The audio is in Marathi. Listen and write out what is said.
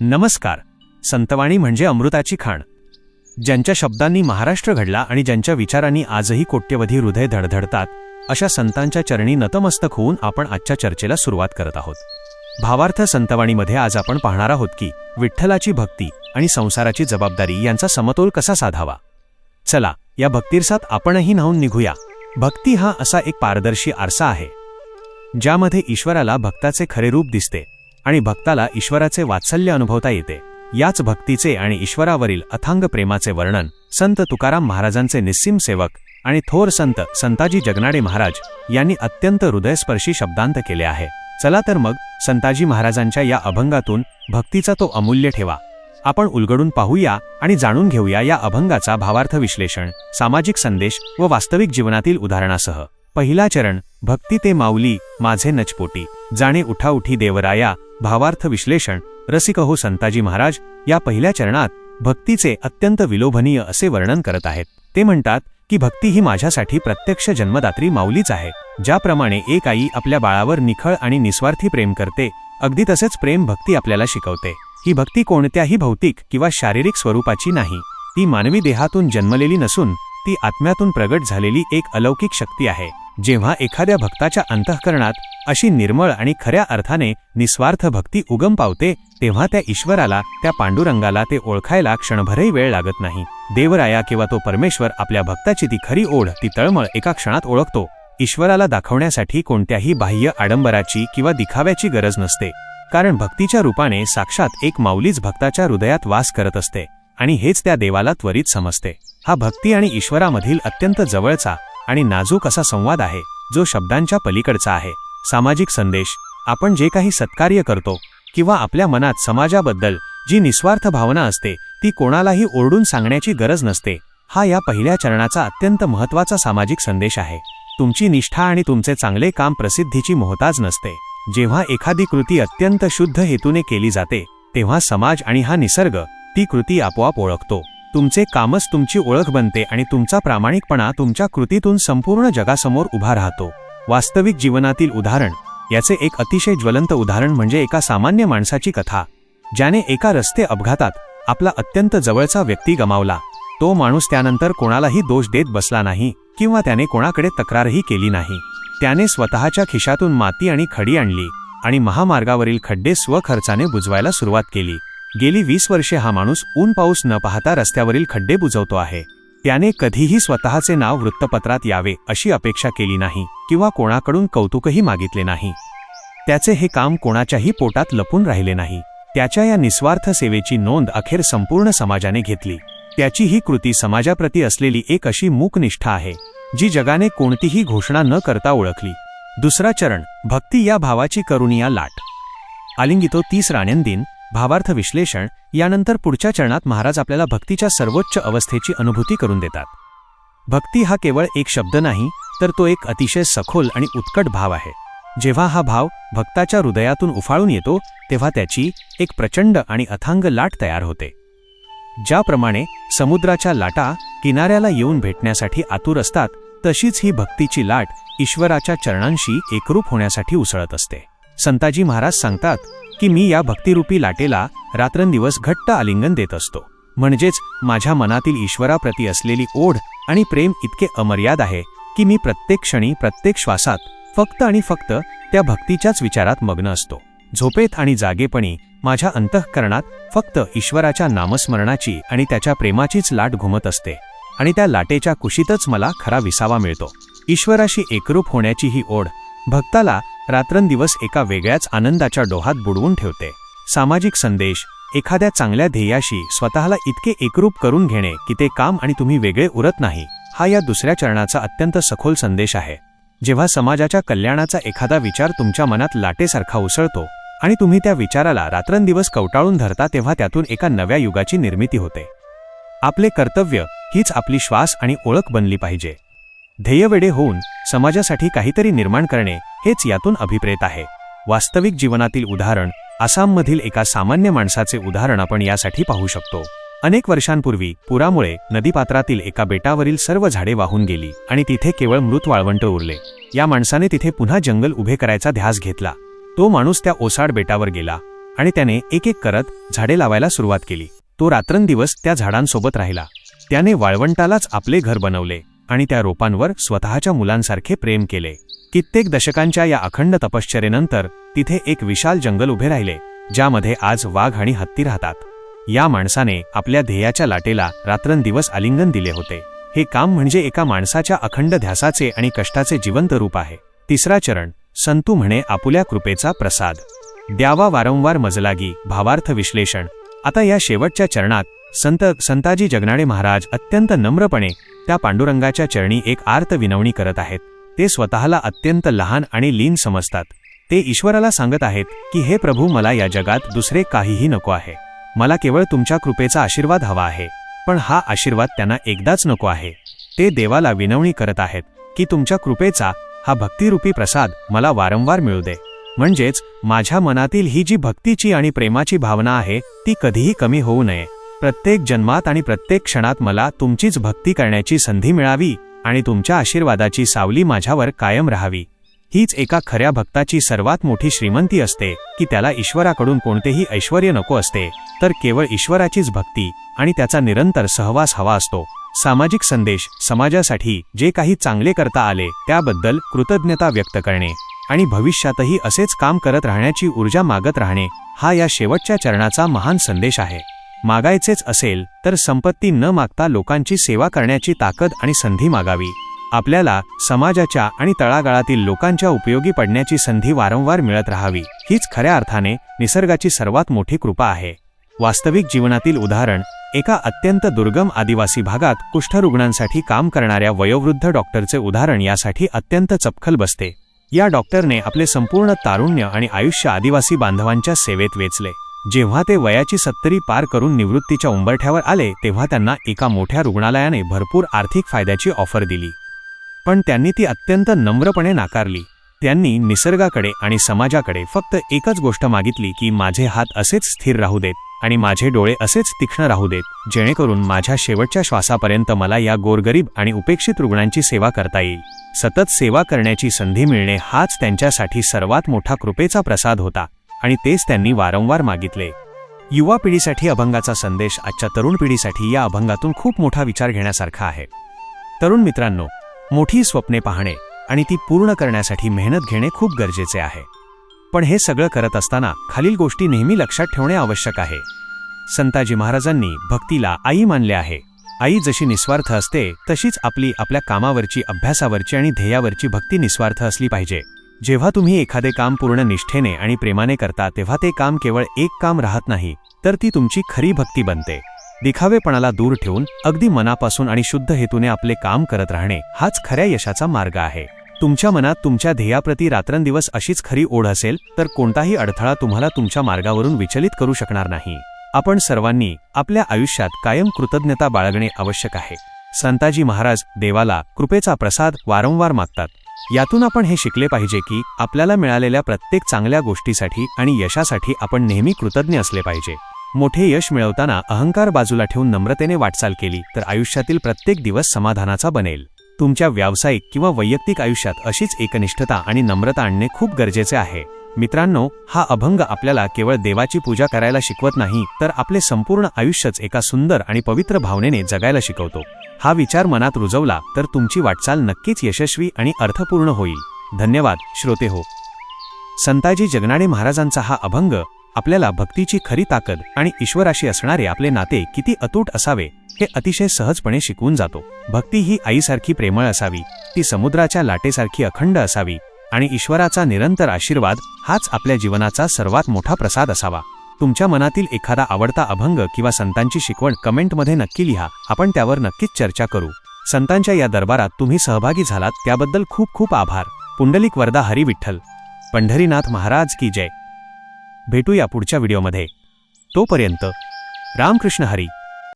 नमस्कार. संतवाणी म्हणजे अमृताची खाण. ज्यांच्या शब्दांनी महाराष्ट्र घडला आणि ज्यांच्या विचारांनी आजही कोट्यवधी हृदय धडधडतात, अशा संतांच्या चरणी नतमस्तक होऊन आपण आजच्या चर्चेला सुरुवात करत आहोत. भावार्थ संतवाणीमध्ये आज आपण पाहणार आहोत की विठ्ठलाची भक्ती आणि संसाराची जबाबदारी यांचा समतोल कसा साधावा. चला, या भक्तिरसात आपणही न्हाऊन निघूया. भक्ती हा असा एक पारदर्शी आरसा आहे ज्यामध्ये ईश्वराला भक्ताचे खरे रूप दिसते आणि भक्ताला ईश्वराचे वात्सल्य अनुभवता येते. याच भक्तीचे आणि ईश्वरावरील अथांग प्रेमाचे वर्णन संत तुकाराम महाराजांचे निस्सीम सेवक आणि थोर संत संताजी जगनाडे महाराज यांनी अत्यंत हृदयस्पर्शी शब्दांत केले आहे. चला तर मग संताजी महाराजांच्या या अभंगातून भक्तीचा तो अमूल्य ठेवा आपण उलगडून पाहूया आणि जाणून घेऊया या अभंगाचा भावार्थ विश्लेषण, सामाजिक संदेश व वास्तविक जीवनातील उदाहरणासह. पहिला चरण, भक्ती ते माऊली माझे नचपोटी, जाणे उठाउठी देवराया. भावार्थ विश्लेषण, रसिक हो संताजी महाराज या पहिल्या चरणात भक्तीचे अत्यंत विलोभनीय असे वर्णन करत आहेत. ते म्हणतात की भक्ती ही माझ्यासाठी प्रत्यक्ष जन्मदात्री माऊलीच आहे. ज्याप्रमाणे एक आई आपल्या बाळावर निखळ आणि निस्वार्थी प्रेम करते, अगदी तसेच प्रेम भक्ती आपल्याला शिकवते. ही भक्ती कोणत्याही भौतिक किंवा शारीरिक स्वरूपाची नाही. ती मानवी देहातून जन्मलेली नसून ती आत्म्यातून प्रगट झालेली एक अलौकिक शक्ती आहे. जेव्हा एखाद्या भक्ताच्या अंतःकरणात अशी निर्मळ आणि खऱ्या अर्थाने निस्वार्थ भक्ती उगम पावते, तेव्हा त्या ईश्वराला, त्या पांडुरंगाला ते ओळखायला क्षणभरही वेळ लागत नाही. देवराया किंवा तो परमेश्वर आपल्या भक्ताची ती खरी ओढ, ती तळमळ एका क्षणात ओळखतो. ईश्वराला दाखवण्यासाठी कोणत्याही बाह्य आडंबराची किंवा दिखाव्याची गरज नसते, कारण भक्तीच्या रूपाने साक्षात एक माऊलीच भक्ताच्या हृदयात वास करत असते आणि हेच त्या देवाला त्वरित समजते. हा भक्ती आणि ईश्वरामधील अत्यंत जवळचा आणि नाजूक असा संवाद आहे जो शब्दांच्या पलीकडचा आहे. सामाजिक संदेश, आपण जे काही सत्कार्य करतो किंवा आपल्या मनात समाजाबद्दल जी निस्वार्थ भावना असते ती कोणालाही ओरडून सांगण्याची गरज नसते. हा या पहिल्या चरणाचा अत्यंत महत्त्वाचा सामाजिक संदेश आहे. तुमची निष्ठा आणि तुमचे चांगले काम प्रसिद्धीची मोहताज नसते. जेव्हा एखादी कृती अत्यंत शुद्ध हेतूने केली जाते तेव्हा समाज आणि हा निसर्ग ती कृती आपोआप ओळखतो. तुमचे कामच तुमची ओळख बनते आणि तुमचा प्रामाणिकपणा तुमच्या कृतीतून संपूर्ण जगासमोर उभा राहतो. वास्तविक जीवनातील उदाहरण, याचे एक अतिशय ज्वलंत उदाहरण म्हणजे एका सामान्य माणसाची कथा, ज्याने एका रस्ते अपघातात आपला अत्यंत जवळचा व्यक्ती गमावला. तो माणूस त्यानंतर कोणालाही दोष देत बसला नाही किंवा त्याने कोणाकडे तक्रारही केली नाही. त्याने स्वतःच्या खिशातून माती आणि खडी आणली आणि महामार्गावरील खड्डे स्वखर्चाने बुजवायला सुरुवात केली. गेली 20 वर्षे हा माणूस ऊन पाऊस न पाहता रस्त्यावरील खड्डे बुजवतो आहे. त्याने कधीही स्वतःचे नाव वृत्तपत्रात यावे अशी अपेक्षा केली नाही किंवा कोणाकडून कौतुकही मागितले नाही. त्याचे हे काम कोणाच्याही पोटात लपून राहिले नाही. त्याच्या या निस्वार्थ सेवेची नोंद अखेर संपूर्ण समाजाने घेतली. त्याची ही कृती समाजाप्रती असलेली एक अशी मूक निष्ठा आहे जी जगाने कोणतीही घोषणा न करता ओळखली. दुसरा चरण, भक्ती या भावाची करुणिया लाट. आलिंगितो 30 राण्यंदीन. भावार्थ विश्लेषण, यानंतर पुढच्या चरणात महाराज आपल्याला भक्तीच्या सर्वोच्च अवस्थेची अनुभूती करून देतात. भक्ती हा केवळ एक शब्द नाही, तर तो एक अतिशय सखोल आणि उत्कट भाव आहे. जेव्हा हा भाव भक्ताच्या हृदयातून उफाळून येतो तेव्हा त्याची एक प्रचंड आणि अथांग लाट तयार होते. ज्याप्रमाणे समुद्राच्या लाटा किनाऱ्याला येऊन भेटण्यासाठी आतुर असतात, तशीच ही भक्तीची लाट ईश्वराच्या चरणांशी एकरूप होण्यासाठी उसळत असते. संताजी महाराज सांगतात की मी या भक्तिरूपी लाटेला रात्रंदिवस घट्ट आलिंगन देत असतो. म्हणजेच माझ्या मनातील ईश्वराप्रती असलेली ओढ आणि प्रेम इतके अमर्याद आहे की मी प्रत्येक क्षणी, प्रत्येक श्वासात फक्त आणि फक्त त्या भक्तीच्याच विचारात मग्न असतो. झोपेत आणि जागेपणी माझ्या अंतःकरणात फक्त ईश्वराच्या नामस्मरणाची आणि त्याच्या प्रेमाचीच लाट घुमत असते आणि त्या लाटेच्या कुशीतच मला खरा विसावा मिळतो. ईश्वराशी एकरूप होण्याची ही ओढ भक्ताला रात्रंदिवस एका वेगळ्याच आनंदाच्या डोहात बुडवून ठेवते. सामाजिक संदेश, एखाद्या चांगल्या ध्येयाशी स्वतःला इतके एकरूप करून घेणे की ते काम आणि तुम्ही वेगळे उरत नाही, हा या दुसऱ्या चरणाचा अत्यंत सखोल संदेश आहे. जेव्हा समाजाच्या कल्याणाचा एखादा विचार तुमच्या मनात लाटेसारखा उसळतो आणि तुम्ही त्या विचाराला रात्रंदिवस कवटाळून धरता, तेव्हा त्यातून एका नव्या युगाची निर्मिती होते. आपले कर्तव्य हीच आपली श्वास आणि ओळख बनली पाहिजे. ध्येयवेडे होऊन समाजासाठी काहीतरी निर्माण करणे हेच यातून अभिप्रेत आहे. वास्तविक जीवनातील उदाहरण, आसाममधील एका सामान्य माणसाचे उदाहरण आपण यासाठी पाहू शकतो. अनेक वर्षांपूर्वी पुरामुळे नदीपात्रातील एका बेटावरील सर्व झाडे वाहून गेली आणि तिथे केवळ मृत वाळवंट उरले. या माणसाने तिथे पुन्हा जंगल उभे करायचा ध्यास घेतला. तो माणूस त्या ओसाड बेटावर गेला आणि त्याने एक एक करत झाडे लावायला सुरुवात केली. तो रात्रंदिवस त्या झाडांसोबत राहिला. त्याने वाळवंटालाच आपले घर बनवले आणि त्या रोपांवर स्वतःच्या मुलांसारखे प्रेम केले. कित्येक दशकांच्या या अखंड तपश्चर्येनंतर तिथे एक विशाल जंगल उभे राहिले, ज्यामध्ये आज वाघ आणि हत्ती राहतात. या माणसाने आपल्या ध्येयाच्या लाटेला रात्रंदिवस आलिंगन दिले होते. हे काम म्हणजे एका माणसाच्या अखंड ध्यासाचे आणि कष्टाचे जिवंत रूप आहे. तिसरा चरण, संतू म्हणे आपुल्या कृपेचा प्रसाद द्यावा वारंवार मजलागी. भावार्थ विश्लेषण. आता या शेवटच्या चरणात संताजी जगनाडे महाराज अत्यंत नम्रपणे त्या पांडुरंगाच्या चरणी एक आर्त विनवणी करत आहेत. ते स्वतःला अत्यंत लहान आणि लीन समजतात. ते ईश्वराला सांगत आहेत की हे प्रभू, मला या जगात दुसरे काहीही नको आहे. मला केवळ तुमच्या कृपेचा आशीर्वाद हवा आहे. पण हा आशीर्वाद त्यांना एकदाच नको आहे. ते देवाला विनवणी करत आहेत की तुमच्या कृपेचा हा भक्तिरूपी प्रसाद मला वारंवार मिळू दे. म्हणजेच माझ्या मनातील ही जी भक्तीची आणि प्रेमाची भावना आहे ती कधीही कमी होऊ नये. प्रत्येक जन्मात आणि प्रत्येक क्षणात मला तुमचीच भक्ती करण्याची संधी मिळावी आणि तुमच्या आशीर्वादाची सावली माझ्यावर कायम राहावी. हीच एका खऱ्या भक्ताची सर्वात मोठी श्रीमंती असते की त्याला ईश्वराकडून कोणतेही ऐश्वर्य नको असते, तर केवळ ईश्वराचीच भक्ती आणि त्याचा निरंतर सहवास हवा असतो. सामाजिक संदेश. समाजासाठी जे काही चांगले करता आले त्याबद्दल कृतज्ञता व्यक्त करणे आणि भविष्यातही असेच काम करत राहण्याची ऊर्जा मागत राहणे, हा या शेवटच्या चरणाचा महान संदेश आहे. मागायचेच असेल तर संपत्ती न मागता लोकांची सेवा करण्याची ताकद आणि संधी मागावी. आपल्याला समाजाच्या आणि तळागाळातील लोकांच्या उपयोगी पडण्याची संधी वारंवार मिळत राहावी. हीच खऱ्या अर्थाने निसर्गाची सर्वात मोठी कृपा आहे. वास्तविक जीवनातील उदाहरण. एका अत्यंत दुर्गम आदिवासी भागात कुष्ठरुग्णांसाठी काम करणाऱ्या वयोवृद्ध डॉक्टरचे उदाहरण यासाठी अत्यंत चपखल बसते. या डॉक्टरने आपले संपूर्ण तारुण्य आणि आयुष्य आदिवासी बांधवांच्या सेवेत वेचले. जेव्हा ते वयाची 70 पार करून निवृत्तीच्या उंबरठ्यावर आले तेव्हा त्यांना एका मोठ्या रुग्णालयाने भरपूर आर्थिक फायद्याची ऑफर दिली. पण त्यांनी ती अत्यंत नम्रपणे नाकारली. त्यांनी निसर्गाकडे आणि समाजाकडे फक्त एकच गोष्ट मागितली की माझे हात असेच स्थिर राहू देत आणि माझे डोळे असेच तीक्ष्ण राहू देत, जेणेकरून माझ्या शेवटच्या श्वासापर्यंत मला या गोरगरीब आणि उपेक्षित रुग्णांची सेवा करता येईल. सतत सेवा करण्याची संधी मिळणे हाच त्यांच्यासाठी सर्वात मोठा कृपेचा प्रसाद होता आणि तेच त्यांनी वारंवार मागितले. युवा पिढीसाठी अभंगाचा संदेश. आजच्या तरुण पिढीसाठी या अभंगातून खूप मोठा विचार घेण्यासारखा आहे. तरुण मित्रांनो, मोठी स्वप्ने पाहणे आणि ती पूर्ण करण्यासाठी मेहनत घेणे खूप गरजेचे आहे. पण हे सगळं करत असताना खालील गोष्टी नेहमी लक्षात ठेवणे आवश्यक आहे. संताजी महाराजांनी भक्तीला आई मानले आहे. आई जशी निस्वार्थ असते तशीच आपल्या कामावरची, अभ्यासावरची आणि ध्येयावरची भक्ती निस्वार्थ असली पाहिजे. जेव्हा तुम्ही एखादे काम पूर्ण निष्ठेने आणि प्रेमाने करता तेव्हा ते काम केवळ एक काम राहत नाही, तर ती तुमची खरी भक्ती बनते. दिखावेपणाला दूर ठेवून अगदी मनापासून आणि शुद्ध हेतूने आपले काम करत राहणे हाच खऱ्या यशाचा मार्ग आहे. तुमच्या मनात तुमच्या ध्येयाप्रती रात्रंदिवस अशीच खरी ओढ असेल तर कोणताही अडथळा तुम्हाला तुमच्या मार्गावरून विचलित करू शकणार नाही. आपण सर्वांनी आपल्या आयुष्यात कायम कृतज्ञता बाळगणे आवश्यक आहे. संताजी महाराज देवाला कृपेचा प्रसाद वारंवार मागतात. यातून आपण हे शिकले पाहिजे की आपल्याला मिळालेल्या प्रत्येक चांगल्या गोष्टीसाठी आणि यशासाठी आपण नेहमी कृतज्ञ असले पाहिजे. मोठे यश मिळवताना अहंकार बाजूला ठेवून नम्रतेने वाटचाल केली तर आयुष्यातील प्रत्येक दिवस समाधानाचा बनेल. तुमच्या व्यावसायिक किंवा वैयक्तिक आयुष्यात अशीच एकनिष्ठता आणि नम्रता आणणे खूप गरजेचे आहे. मित्रांनो, हा अभंग आपल्याला केवळ देवाची पूजा करायला शिकवत नाही, तर आपले संपूर्ण आयुष्यच एका सुंदर आणि पवित्र भावनेने जगायला शिकवतो. हा विचार मनात रुजवला तर तुमची वाटचाल नक्कीच यशस्वी आणि अर्थपूर्ण होईल. धन्यवाद श्रोतेहो. संताजी जगनाडे महाराजांचा हा अभंग आपल्याला भक्तीची खरी ताकद आणि ईश्वराशी असणारे आपले नाते किती अतूट असावे हे अतिशय सहजपणे शिकवून जातो. भक्ती ही आईसारखी प्रेमळ असावी, ती समुद्राच्या लाटेसारखी अखंड असावी आणि ईश्वराचा निरंतर आशीर्वाद हाच आपल्या जीवनाचा सर्वात मोठा प्रसाद असावा. तुमच्या मनातील एखादा आवडता अभंग किंवा संतांची शिकवण कमेंटमध्ये नक्की लिहा. आपण त्यावर नक्कीच चर्चा करू. संतांच्या या दरबारात तुम्ही सहभागी झालात त्याबद्दल खूप खूप आभार. पुंडलिक वरदा हरी विठ्ठल. पंढरीनाथ महाराज की जय. भेटूया पुढच्या व्हिडिओमध्ये. तोपर्यंत रामकृष्ण हरी.